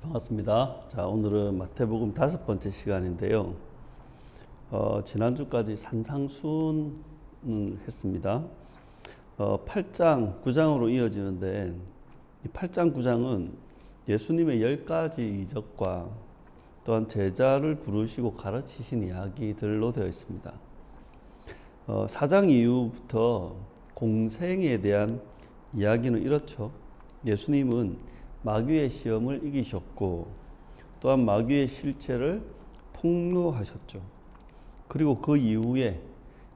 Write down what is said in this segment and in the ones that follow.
반갑습니다. 자, 오늘은 마태복음 5번째 시간인데요. 지난주까지 산상수훈 했습니다. 8장, 9장으로 이어지는데 이 8장, 9장은 예수님의 10가지 이적과 또한 제자를 부르시고 가르치신 이야기들로 되어 있습니다. 4장 이후부터 공생에 대한 이야기는 이렇죠. 예수님은 마귀의 시험을 이기셨고 또한 마귀의 실체를 폭로하셨죠. 그리고 그 이후에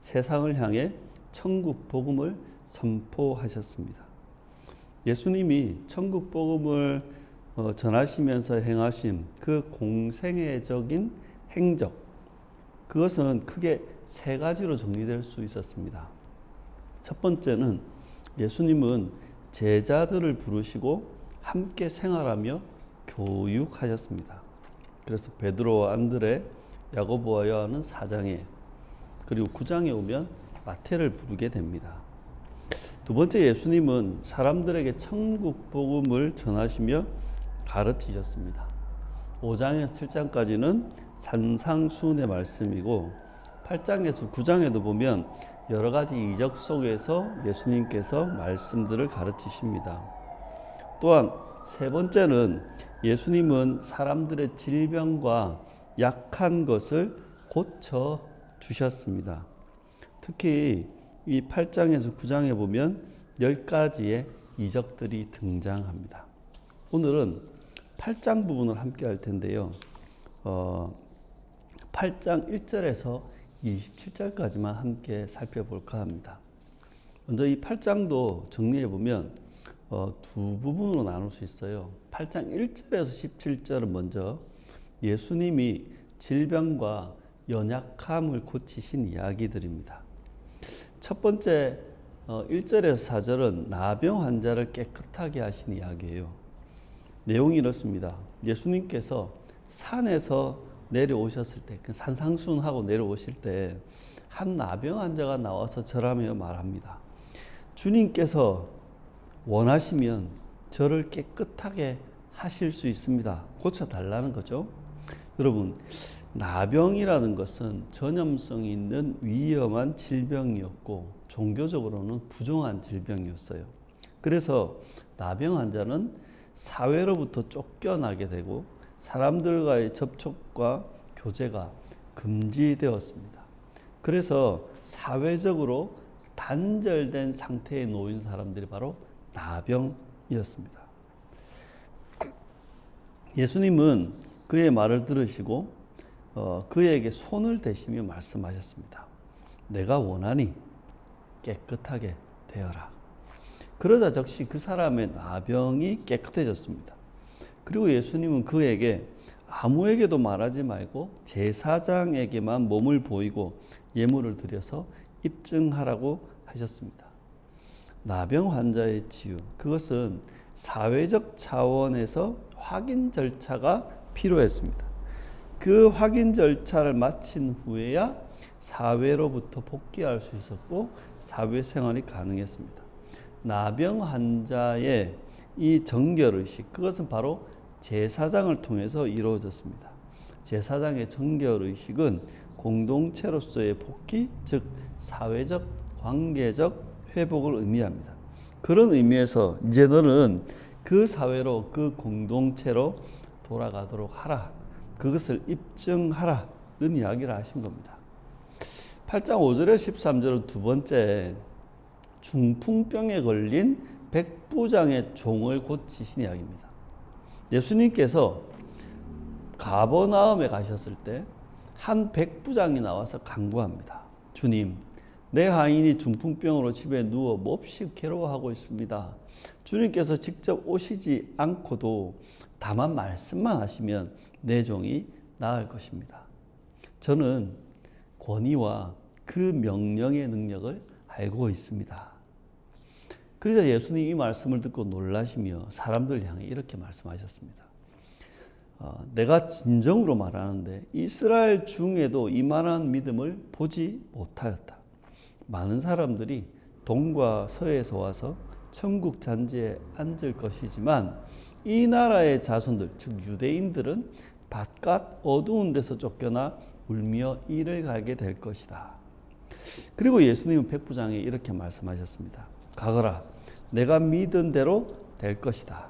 세상을 향해 천국 복음을 선포하셨습니다. 예수님이 천국 복음을 전하시면서 행하신 그 공생애적인 행적, 그것은 크게 세 가지로 정리될 수 있었습니다. 첫 번째는 예수님은 제자들을 부르시고 함께 생활하며 교육하셨습니다. 그래서 베드로와 안드레, 야고보와 요한은 4장에, 그리고 9장에 오면 마태를 부르게 됩니다. 두 번째, 예수님은 사람들에게 천국 복음을 전하시며 가르치셨습니다. 5장에서 7장까지는 산상수훈의 말씀이고 8장에서 9장에도 보면 여러 가지 이적 속에서 예수님께서 말씀들을 가르치십니다. 또한 세 번째는 예수님은 사람들의 질병과 약한 것을 고쳐 주셨습니다. 특히 이 8장에서 9장에 보면 10가지의 이적들이 등장합니다. 오늘은 8장 부분을 함께 할 텐데요. 8장 1절에서 27절까지만 함께 살펴볼까 합니다. 먼저 이 8장도 정리해 보면 두 부분으로 나눌 수 있어요. 8장 1절에서 17절은 먼저 예수님이 질병과 연약함을 고치신 이야기들입니다. 첫 번째 1절에서 4절은 나병 환자를 깨끗하게 하신 이야기예요. 내용이 이렇습니다. 예수님께서 산에서 내려오셨을 때, 산상수훈하고 내려오실 때 한 나병 환자가 나와서 절하며 말합니다. 주님께서 원하시면 저를 깨끗하게 하실 수 있습니다. 고쳐달라는 거죠. 여러분, 나병이라는 것은 전염성 있는 위험한 질병이었고 종교적으로는 부정한 질병이었어요. 그래서 나병 환자는 사회로부터 쫓겨나게 되고 사람들과의 접촉과 교제가 금지되었습니다. 그래서 사회적으로 단절된 상태에 놓인 사람들이 바로 나병이었습니다. 예수님은 그의 말을 들으시고 그에게 손을 대시며 말씀하셨습니다. 내가 원하니 깨끗하게 되어라. 그러자 즉시 그 사람의 나병이 깨끗해졌습니다. 그리고 예수님은 그에게 아무에게도 말하지 말고 제사장에게만 몸을 보이고 예물을 드려서 입증하라고 하셨습니다. 나병 환자의 치유, 그것은 사회적 차원에서 확인 절차가 필요했습니다. 그 확인 절차를 마친 후에야 사회로부터 복귀할 수 있었고 사회생활이 가능했습니다. 나병 환자의 이 정결의식, 그것은 바로 제사장을 통해서 이루어졌습니다. 제사장의 정결의식은 공동체로서의 복귀, 즉 사회적, 관계적 회복을 의미합니다. 그런 의미에서 이제 너는 그 사회로, 그 공동체로 돌아가도록 하라. 그것을 입증하라는 이야기를 하신 겁니다. 8장 5절에 13절은 두 번째, 중풍병에 걸린 백부장의 종을 고치신 이야기입니다. 예수님께서 가버나움에 가셨을 때 한 백부장이 나와서 간구합니다. 주님, 내 하인이 중풍병으로 집에 누워 몹시 괴로워하고 있습니다. 주님께서 직접 오시지 않고도 다만 말씀만 하시면 내 종이 나을 것입니다. 저는 권위와 그 명령의 능력을 알고 있습니다. 그래서 예수님 이 말씀을 듣고 놀라시며 사람들 향해 이렇게 말씀하셨습니다. 내가 진정으로 말하는데 이스라엘 중에도 이만한 믿음을 보지 못하였다. 많은 사람들이 동과 서에서 와서 천국 잔지에 앉을 것이지만 이 나라의 자손들, 즉 유대인들은 바깥 어두운 데서 쫓겨나 울며 이를 갈게 될 것이다. 그리고 예수님은 백부장에 이렇게 말씀하셨습니다. 가거라, 내가 믿은 대로 될 것이다.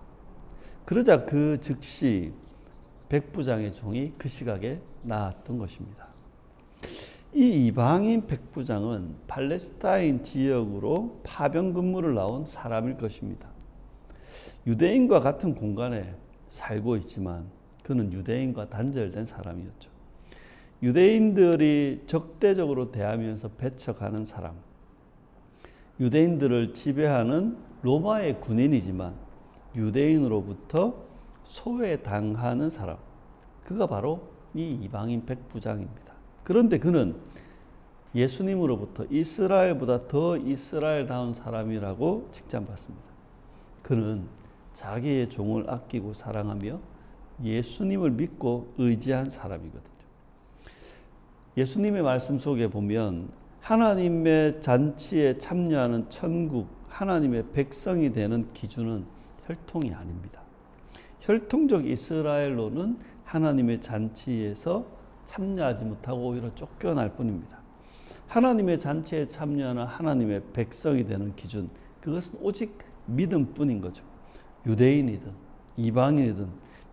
그러자 그 즉시 백부장의 종이 그 시각에 나았던 것입니다. 이 이방인 백부장은 팔레스타인 지역으로 파병 근무를 나온 사람일 것입니다. 유대인과 같은 공간에 살고 있지만 그는 유대인과 단절된 사람이었죠. 유대인들이 적대적으로 대하면서 배척하는 사람, 유대인들을 지배하는 로마의 군인이지만 유대인으로부터 소외당하는 사람, 그가 바로 이 이방인 백부장입니다. 그런데 그는 예수님으로부터 이스라엘보다 더 이스라엘다운 사람이라고 칭찬받습니다. 그는 자기의 종을 아끼고 사랑하며 예수님을 믿고 의지한 사람이거든요. 예수님의 말씀 속에 보면 하나님의 잔치에 참여하는 천국, 하나님의 백성이 되는 기준은 혈통이 아닙니다. 혈통적 이스라엘로는 하나님의 잔치에서 참여하지 못하고 오히려 쫓겨날 뿐입니다. 하나님의 잔치에 참여하는 하나님의 백성이 되는 기준, 그것은 오직 믿음뿐인 거죠. 유대인이든 이방인이든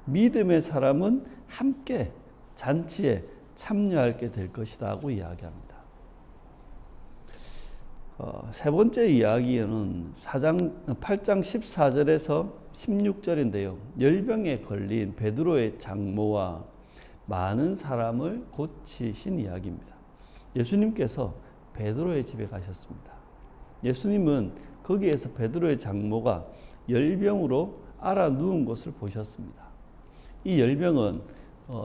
믿음의 사람은 함께 잔치에 참여하게 될 것이다 하고 이야기합니다. 세 번째 이야기에는 8장 14절에서 16절인데요. 열병에 걸린 베드로의 장모와 많은 사람을 고치신 이야기입니다. 예수님께서 베드로의 집에 가셨습니다. 예수님은 거기에서 베드로의 장모가 열병으로 앓아 누운 것을 보셨습니다. 이 열병은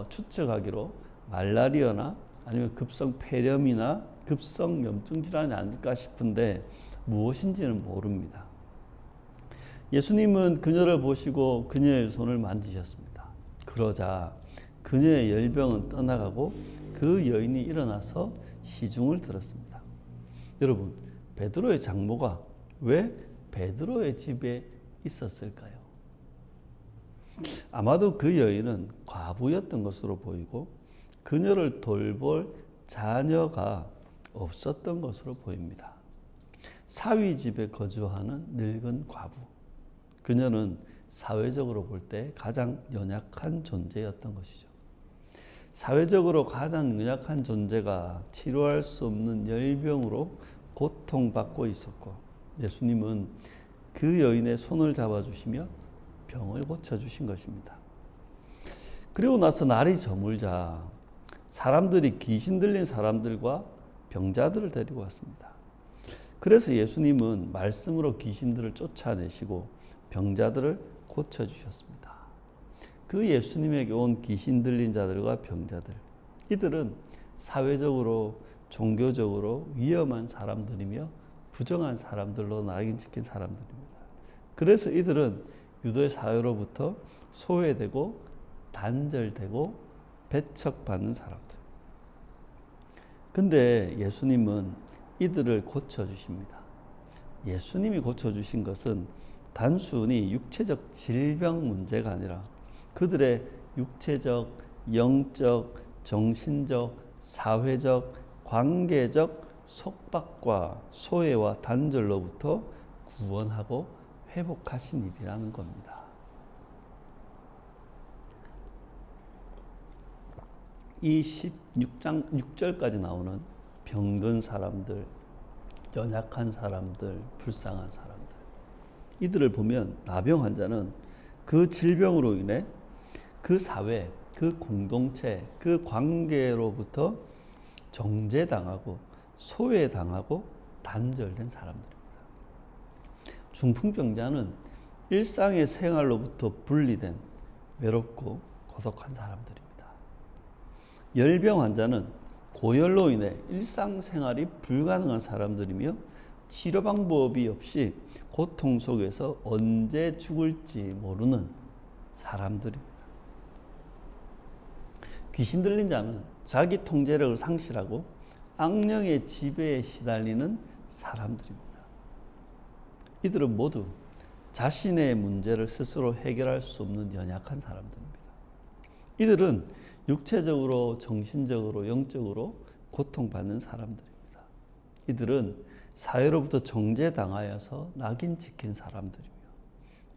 추측하기로 말라리아나 아니면 급성 폐렴이나 급성 염증 질환이 아닐까 싶은데 무엇인지는 모릅니다. 예수님은 그녀를 보시고 그녀의 손을 만지셨습니다. 그러자 그녀의 열병은 떠나가고 그 여인이 일어나서 시중을 들었습니다. 여러분, 베드로의 장모가 왜 베드로의 집에 있었을까요? 아마도 그 여인은 과부였던 것으로 보이고 그녀를 돌볼 자녀가 없었던 것으로 보입니다. 사위 집에 거주하는 늙은 과부. 그녀는 사회적으로 볼 때 가장 연약한 존재였던 것이죠. 사회적으로 가장 연약한 존재가 치료할 수 없는 열병으로 고통받고 있었고 예수님은 그 여인의 손을 잡아주시며 병을 고쳐주신 것입니다. 그리고 나서 날이 저물자 사람들이 귀신 들린 사람들과 병자들을 데리고 왔습니다. 그래서 예수님은 말씀으로 귀신들을 쫓아내시고 병자들을 고쳐주셨습니다. 그 예수님에게 온 귀신 들린 자들과 병자들, 이들은 사회적으로 종교적으로 위험한 사람들이며 부정한 사람들로 낙인 찍힌 사람들입니다. 그래서 이들은 유대 사회로부터 소외되고 단절되고 배척받는 사람들. 근데 예수님은 이들을 고쳐주십니다. 예수님이 고쳐주신 것은 단순히 육체적 질병 문제가 아니라 그들의 육체적, 영적, 정신적, 사회적, 관계적 속박과 소외와 단절로부터 구원하고 회복하신 일이라는 겁니다. 이 16장 6절까지 나오는 병든 사람들, 연약한 사람들, 불쌍한 사람들, 이들을 보면 나병 환자는 그 질병으로 인해 그 사회, 그 공동체, 그 관계로부터 정죄당하고 소외당하고 단절된 사람들입니다. 중풍병자는 일상의 생활로부터 분리된 외롭고 고독한 사람들입니다. 열병 환자는 고열로 인해 일상생활이 불가능한 사람들이며 치료 방법이 없이 고통 속에서 언제 죽을지 모르는 사람들입니다. 귀신 들린 자는 자기 통제력을 상실하고 악령의 지배에 시달리는 사람들입니다. 이들은 모두 자신의 문제를 스스로 해결할 수 없는 연약한 사람들입니다. 이들은 육체적으로, 정신적으로, 영적으로 고통받는 사람들입니다. 이들은 사회로부터 정죄당하여서 낙인 찍힌 사람들이며,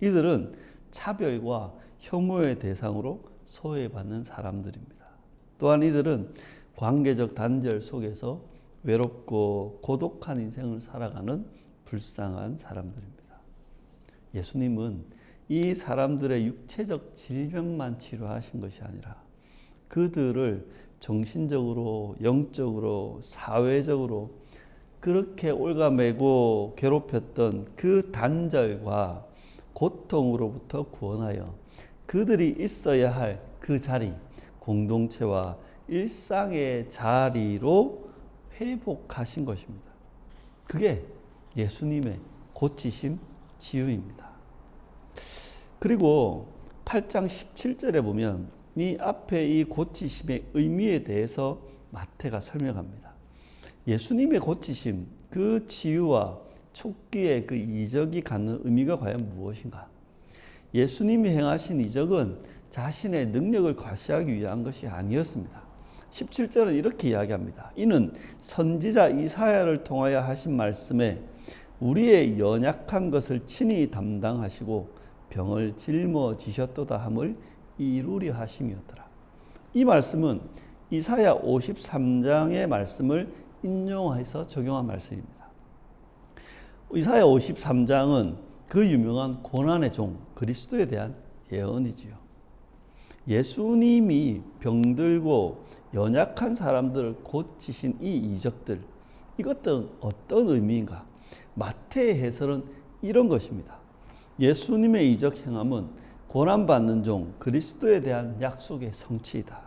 이들은 차별과 혐오의 대상으로 소외받는 사람들입니다. 또한 이들은 관계적 단절 속에서 외롭고 고독한 인생을 살아가는 불쌍한 사람들입니다. 예수님은 이 사람들의 육체적 질병만 치료하신 것이 아니라 그들을 정신적으로, 영적으로, 사회적으로 그렇게 올가매고 괴롭혔던 그 단절과 고통으로부터 구원하여 그들이 있어야 할 그 자리, 공동체와 일상의 자리로 회복하신 것입니다. 그게 예수님의 고치심, 치유입니다. 그리고 8장 17절에 보면 이 앞에 이 고치심의 의미에 대해서 마태가 설명합니다. 예수님의 고치심, 그 치유와 촉기의 그 이적이 갖는 의미가 과연 무엇인가? 예수님이 행하신 이적은 자신의 능력을 과시하기 위한 것이 아니었습니다. 17절은 이렇게 이야기합니다. 이는 선지자 이사야를 통하여 하신 말씀에 우리의 연약한 것을 친히 담당하시고 병을 짊어지셨도다 함을 이루려 하심이었더라. 이 말씀은 이사야 53장의 말씀을 인용해서 적용한 말씀입니다. 이사야 53장은 그 유명한 고난의 종 그리스도에 대한 예언이지요. 예수님이 병들고 연약한 사람들을 고치신 이 이적들, 이것들은 어떤 의미인가? 마태의 해설은 이런 것입니다. 예수님의 이적 행함은 고난받는 종 그리스도에 대한 약속의 성취이다.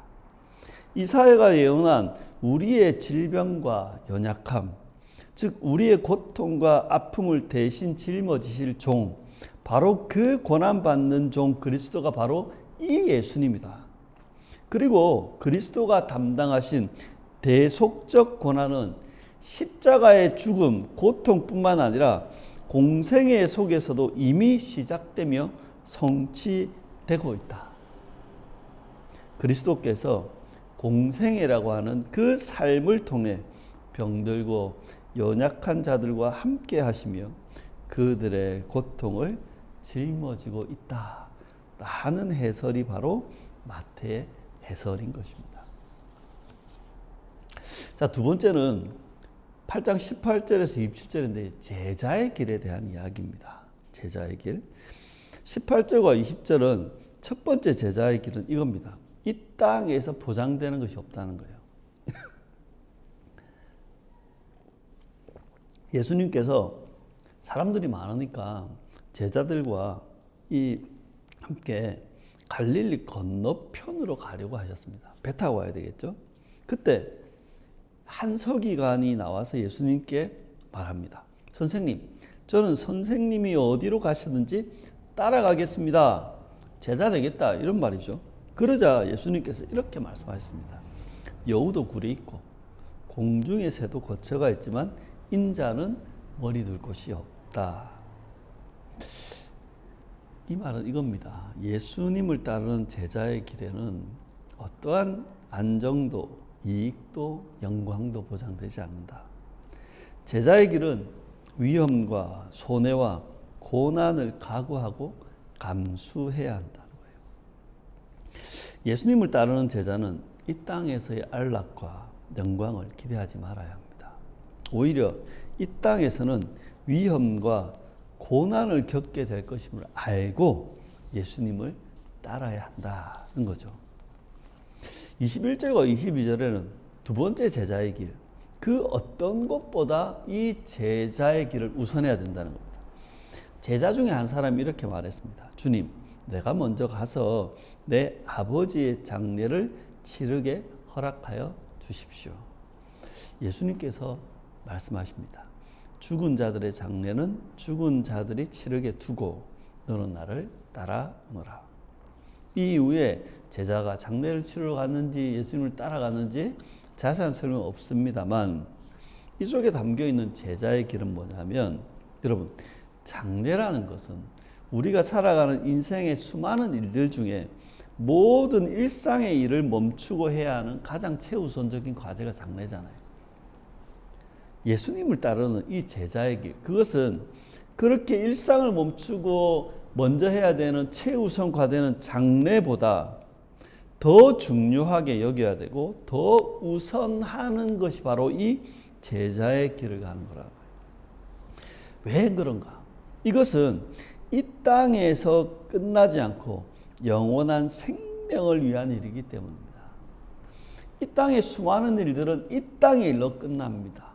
이사야가 예언한 우리의 질병과 연약함, 즉 우리의 고통과 아픔을 대신 짊어지실 종, 바로 그 고난받는 종 그리스도가 바로 이 예수님이다. 그리고 그리스도가 담당하신 대속적 고난은 십자가의 죽음, 고통뿐만 아니라 공생애 속에서도 이미 시작되며 성취되고 있다. 그리스도께서 공생애라고 하는 그 삶을 통해 병들고 연약한 자들과 함께 하시며 그들의 고통을 짊어지고 있다 라는 해설이 바로 마태의 해설인 것입니다. 자, 두 번째는 8장 18절에서 27절인데 제자의 길에 대한 이야기입니다. 제자의 길. 18절과 20절은 첫 번째 제자의 길은 이겁니다. 이 땅에서 보장되는 것이 없다는 거예요. 예수님께서 사람들이 많으니까 제자들과 함께 갈릴리 건너편으로 가려고 하셨습니다. 배 타고 와야 되겠죠? 그때 한 서기관이 나와서 예수님께 말합니다. 선생님, 저는 선생님이 어디로 가시든지 따라가겠습니다. 제자 되겠다. 이런 말이죠. 그러자 예수님께서 이렇게 말씀하셨습니다. 여우도 굴이 있고 공중의 새도 거처가 있지만 인자는 머리 둘 곳이 없다. 이 말은 이겁니다. 예수님을 따르는 제자의 길에는 어떠한 안정도, 이익도, 영광도 보장되지 않는다. 제자의 길은 위험과 손해와 고난을 각오하고 감수해야 한다는 거예요. 예수님을 따르는 제자는 이 땅에서의 안락과 영광을 기대하지 말아야 합니다. 오히려 이 땅에서는 위험과 고난을 겪게 될 것임을 알고 예수님을 따라야 한다는 거죠. 21절과 22절에는 두 번째 제자의 길, 그 어떤 것보다 이 제자의 길을 우선해야 된다는 겁니다. 제자 중에 한 사람이 이렇게 말했습니다. 주님, 내가 먼저 가서 내 아버지의 장례를 치르게 허락하여 주십시오. 예수님께서 말씀하십니다. 죽은 자들의 장례는 죽은 자들이 치르게 두고 너는 나를 따라오너라. 이 이후에 제자가 장례를 치르러 갔는지 예수님을 따라갔는지 자세한 설명은 없습니다만 이 속에 담겨있는 제자의 길은 뭐냐면 여러분, 장례라는 것은 우리가 살아가는 인생의 수많은 일들 중에 모든 일상의 일을 멈추고 해야 하는 가장 최우선적인 과제가 장례잖아요. 예수님을 따르는 이 제자의 길, 그것은 그렇게 일상을 멈추고 먼저 해야 되는 최우선 과제는 장례보다 더 중요하게 여겨야 되고 더 우선하는 것이 바로 이 제자의 길을 가는 거라고요. 왜 그런가? 이것은 이 땅에서 끝나지 않고 영원한 생명을 위한 일이기 때문입니다. 이 땅의 수많은 일들은 이 땅의 일로 끝납니다.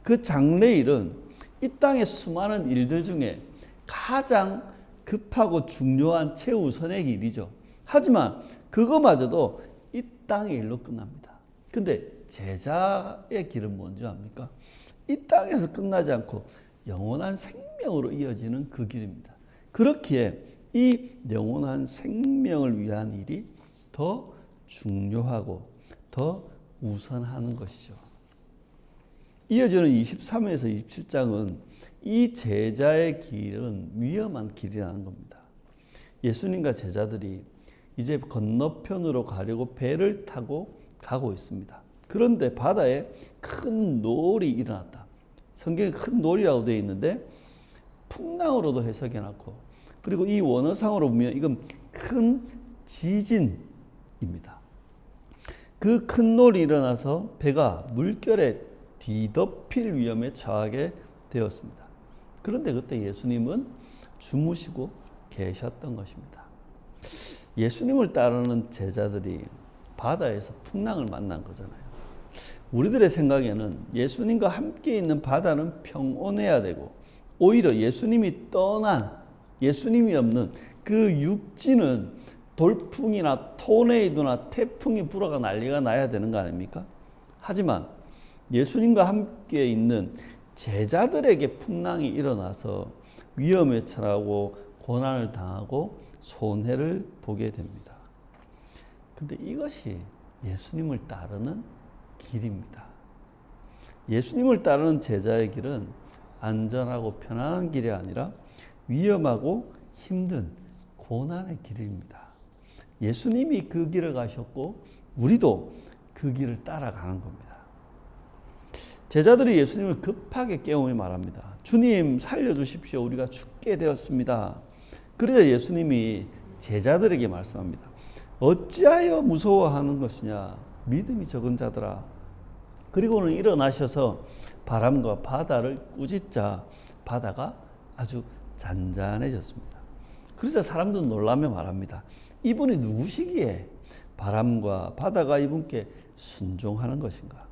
그 장래일은 이 땅의 수많은 일들 중에 가장 급하고 중요한 최우선의 일이죠. 하지만 그거마저도 이 땅의 일로 끝납니다. 근데 제자의 길은 뭔지 압니까? 이 땅에서 끝나지 않고 영원한 생명으로 이어지는 그 길입니다. 그렇기에 이 영원한 생명을 위한 일이 더 중요하고 더 우선하는 것이죠. 이어지는 23에서 27장은 이 제자의 길은 위험한 길이라는 겁니다. 예수님과 제자들이 이제 건너편으로 가려고 배를 타고 가고 있습니다. 그런데 바다에 큰 노을이 일어났다. 성경에 큰 노을이라고 되어 있는데 풍랑으로도 해석해놨고, 그리고 이 원어상으로 보면 이건 큰 지진입니다. 그 큰 노을이 일어나서 배가 물결에 뒤덮일 위험에 처하게 되었습니다. 그런데 그때 예수님은 주무시고 계셨던 것입니다. 예수님을 따르는 제자들이 바다에서 풍랑을 만난 거잖아요. 우리들의 생각에는 예수님과 함께 있는 바다는 평온해야 되고, 오히려 예수님이 떠난, 예수님이 없는 그 육지는 돌풍이나 토네이도나 태풍이 불어가 난리가 나야 되는 거 아닙니까? 하지만 예수님과 함께 있는 제자들에게 풍랑이 일어나서 위험에 처하고 고난을 당하고 손해를 보게 됩니다. 근데 이것이 예수님을 따르는 길입니다. 예수님을 따르는 제자의 길은 안전하고 편안한 길이 아니라 위험하고 힘든 고난의 길입니다. 예수님이 그 길을 가셨고 우리도 그 길을 따라가는 겁니다. 제자들이 예수님을 급하게 깨우며 말합니다. 주님 살려주십시오. 우리가 죽게 되었습니다. 그러자 예수님이 제자들에게 말씀합니다. 어찌하여 무서워하는 것이냐, 믿음이 적은 자들아. 그리고는 일어나셔서 바람과 바다를 꾸짖자 바다가 아주 잔잔해졌습니다. 그러자 사람들은 놀라며 말합니다. 이분이 누구시기에 바람과 바다가 이분께 순종하는 것인가?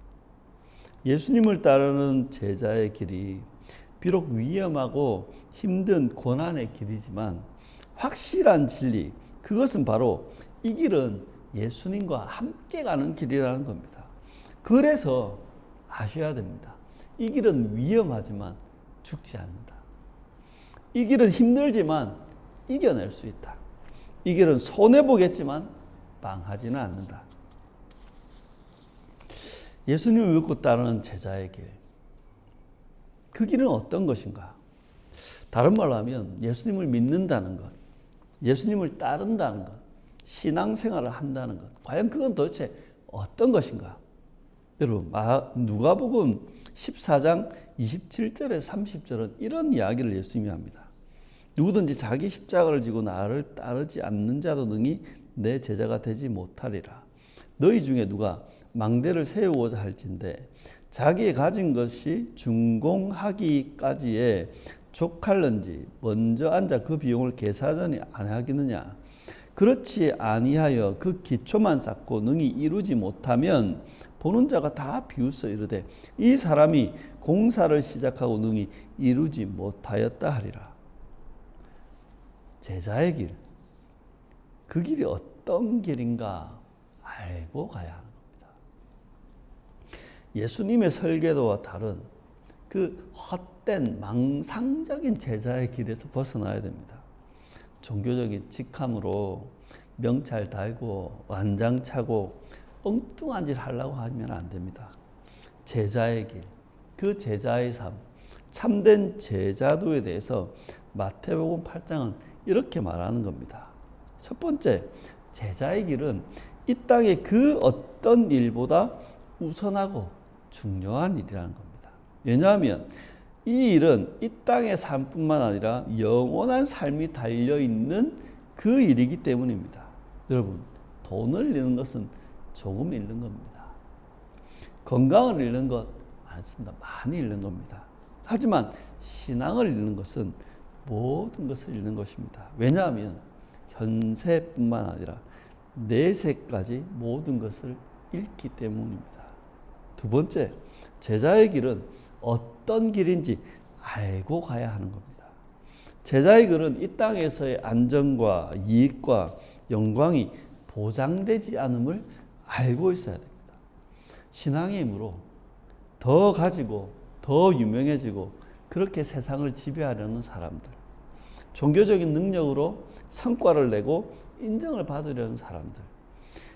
예수님을 따르는 제자의 길이 비록 위험하고 힘든 고난의 길이지만 확실한 진리, 그것은 바로 이 길은 예수님과 함께 가는 길이라는 겁니다. 그래서 아셔야 됩니다. 이 길은 위험하지만 죽지 않는다. 이 길은 힘들지만 이겨낼 수 있다. 이 길은 손해보겠지만 망하지는 않는다. 예수님을 믿고 따르는 제자의 길, 그 길은 어떤 것인가? 다른 말로 하면 예수님을 믿는다는 것, 예수님을 따른다는 것, 신앙생활을 한다는 것, 과연 그건 도대체 어떤 것인가? 여러분, 누가복음 14장 27절에 30절은 이런 이야기를 예수님이 합니다. 누구든지 자기 십자가를 지고 나를 따르지 않는 자도 능히 내 제자가 되지 못하리라. 너희 중에 누가 망대를 세우고자 할진대 자기의 가진 것이 준공하기까지에 족할는지 먼저 앉아 그 비용을 계산하지 아니하겠느냐. 그렇지 아니하여 그 기초만 쌓고 능히 이루지 못하면 보는 자가 다 비웃어 이르되 이 사람이 공사를 시작하고 능히 이루지 못하였다 하리라. 제자의 길, 그 길이 어떤 길인가 알고 가야 하는 겁니다. 예수님의 설계도와 다른 그 헛된 망상적인 제자의 길에서 벗어나야 됩니다. 종교적인 직함으로 명찰 달고 완장 차고 엉뚱한 짓 하려고 하면 안 됩니다. 제자의 길, 그 제자의 삶, 참된 제자도에 대해서 마태복음 8장은 이렇게 말하는 겁니다. 첫 번째, 제자의 길은 이 땅의 그 어떤 일보다 우선하고 중요한 일이라는 겁니다. 왜냐하면 이 일은 이 땅의 삶뿐만 아니라 영원한 삶이 달려있는 그 일이기 때문입니다. 여러분, 돈을 잃는 것은 조금 잃는 겁니다. 건강을 잃는 것 많습니다. 많이 잃는 겁니다. 하지만 신앙을 잃는 것은 모든 것을 잃는 것입니다. 왜냐하면 현세뿐만 아니라 내세까지 모든 것을 잃기 때문입니다. 두 번째, 제자의 길은 어떤 길인지 알고 가야 하는 겁니다. 제자의 길은 이 땅에서의 안정과 이익과 영광이 보장되지 않음을 알고 있어야 됩니다. 신앙의 힘으로 더 가지고 더 유명해지고 그렇게 세상을 지배하려는 사람들, 종교적인 능력으로 성과를 내고 인정을 받으려는 사람들,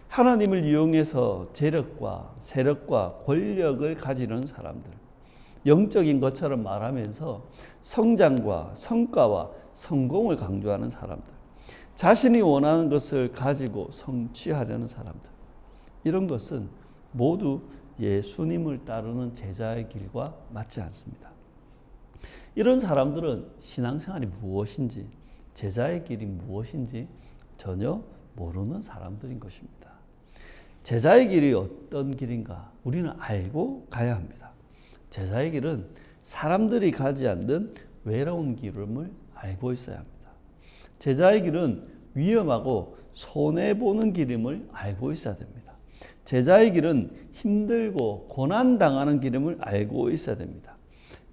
하나님을 이용해서 재력과 세력과 권력을 가지려는 사람들, 영적인 것처럼 말하면서 성장과 성과와 성공을 강조하는 사람들, 자신이 원하는 것을 가지고 성취하려는 사람들, 이런 것은 모두 예수님을 따르는 제자의 길과 맞지 않습니다. 이런 사람들은 신앙생활이 무엇인지, 제자의 길이 무엇인지 전혀 모르는 사람들인 것입니다. 제자의 길이 어떤 길인가 우리는 알고 가야 합니다. 제자의 길은 사람들이 가지 않는 외로운 길임을 알고 있어야 합니다. 제자의 길은 위험하고 손해보는 길임을 알고 있어야 됩니다. 제자의 길은 힘들고 고난당하는 길임을 알고 있어야 됩니다.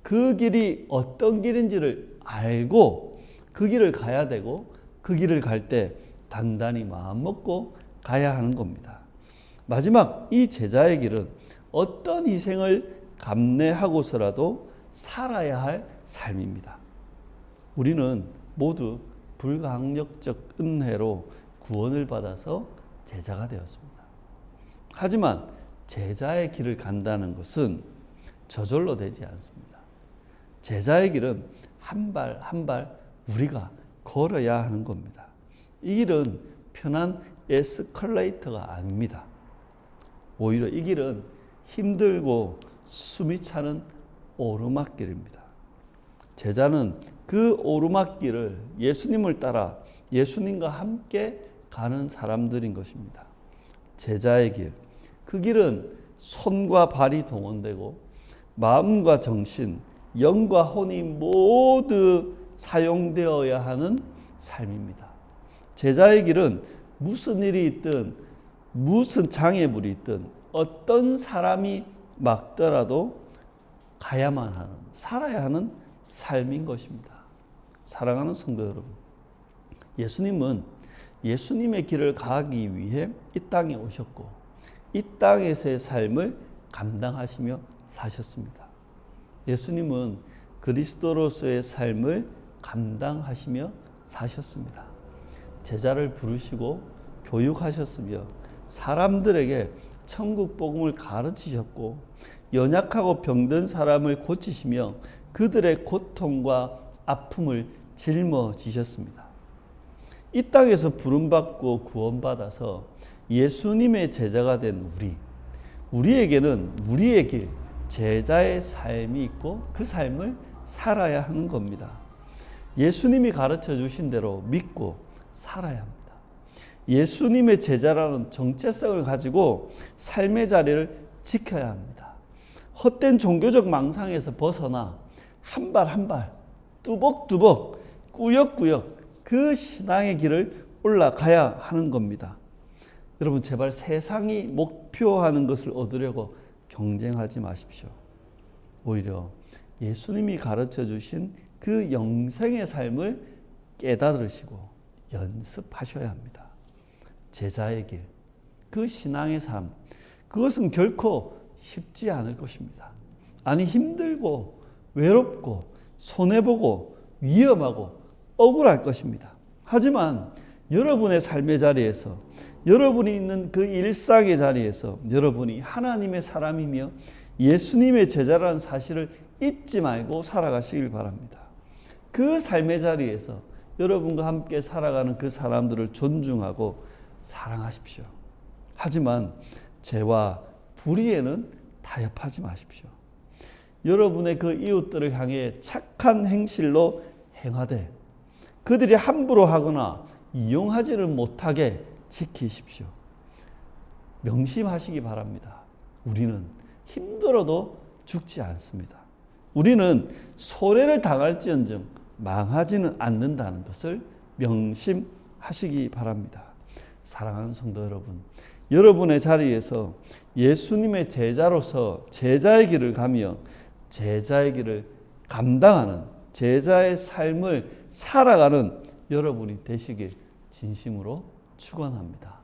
그 길이 어떤 길인지를 알고 그 길을 가야 되고 그 길을 갈 때 단단히 마음 먹고 가야 하는 겁니다. 마지막, 이 제자의 길은 어떤 희생을 감내하고서라도 살아야 할 삶입니다. 우리는 모두 불가항력적 은혜로 구원을 받아서 제자가 되었습니다. 하지만 제자의 길을 간다는 것은 저절로 되지 않습니다. 제자의 길은 한 발 한 발 우리가 걸어야 하는 겁니다. 이 길은 편한 에스컬레이터가 아닙니다. 오히려 이 길은 힘들고 숨이 차는 오르막길입니다. 제자는 그 오르막길을 예수님을 따라 예수님과 함께 가는 사람들인 것입니다. 제자의 길, 그 길은 손과 발이 동원되고 마음과 정신, 영과 혼이 모두 사용되어야 하는 삶입니다. 제자의 길은 무슨 일이 있든 무슨 장애물이 있든 어떤 사람이 막더라도 가야만 하는, 살아야 하는 삶인 것입니다. 사랑하는 성도 여러분, 예수님은 예수님의 길을 가기 위해 이 땅에 오셨고 이 땅에서의 삶을 감당하시며 사셨습니다. 예수님은 그리스도로서의 삶을 감당하시며 사셨습니다. 제자를 부르시고 교육하셨으며 사람들에게 천국 복음을 가르치셨고 연약하고 병든 사람을 고치시며 그들의 고통과 아픔을 짊어지셨습니다. 이 땅에서 부름받고 구원받아서 예수님의 제자가 된 우리에게는 우리의 길, 제자의 삶이 있고 그 삶을 살아야 하는 겁니다. 예수님이 가르쳐 주신 대로 믿고 살아야 합니다. 예수님의 제자라는 정체성을 가지고 삶의 자리를 지켜야 합니다. 헛된 종교적 망상에서 벗어나 한 발 한 발, 뚜벅뚜벅, 꾸역꾸역 그 신앙의 길을 올라가야 하는 겁니다. 여러분, 제발 세상이 목표하는 것을 얻으려고 경쟁하지 마십시오. 오히려 예수님이 가르쳐 주신 그 영생의 삶을 깨달으시고 연습하셔야 합니다. 제자의 길, 그 신앙의 삶, 그것은 결코 쉽지 않을 것입니다. 아니, 힘들고 외롭고 손해보고 위험하고 억울할 것입니다. 하지만 여러분의 삶의 자리에서, 여러분이 있는 그 일상의 자리에서 여러분이 하나님의 사람이며 예수님의 제자라는 사실을 잊지 말고 살아가시길 바랍니다. 그 삶의 자리에서 여러분과 함께 살아가는 그 사람들을 존중하고 사랑하십시오. 하지만 죄와 불의에는 타협하지 마십시오. 여러분의 그 이웃들을 향해 착한 행실로 행하되 그들이 함부로 하거나 이용하지를 못하게 지키십시오. 명심하시기 바랍니다. 우리는 힘들어도 죽지 않습니다. 우리는 손해를 당할지언정 망하지는 않는다는 것을 명심하시기 바랍니다. 사랑하는 성도 여러분, 여러분의 자리에서 예수님의 제자로서 제자의 길을 가며 제자의 길을 감당하는 제자의 삶을 살아가는 여러분이 되시길 진심으로 축원합니다.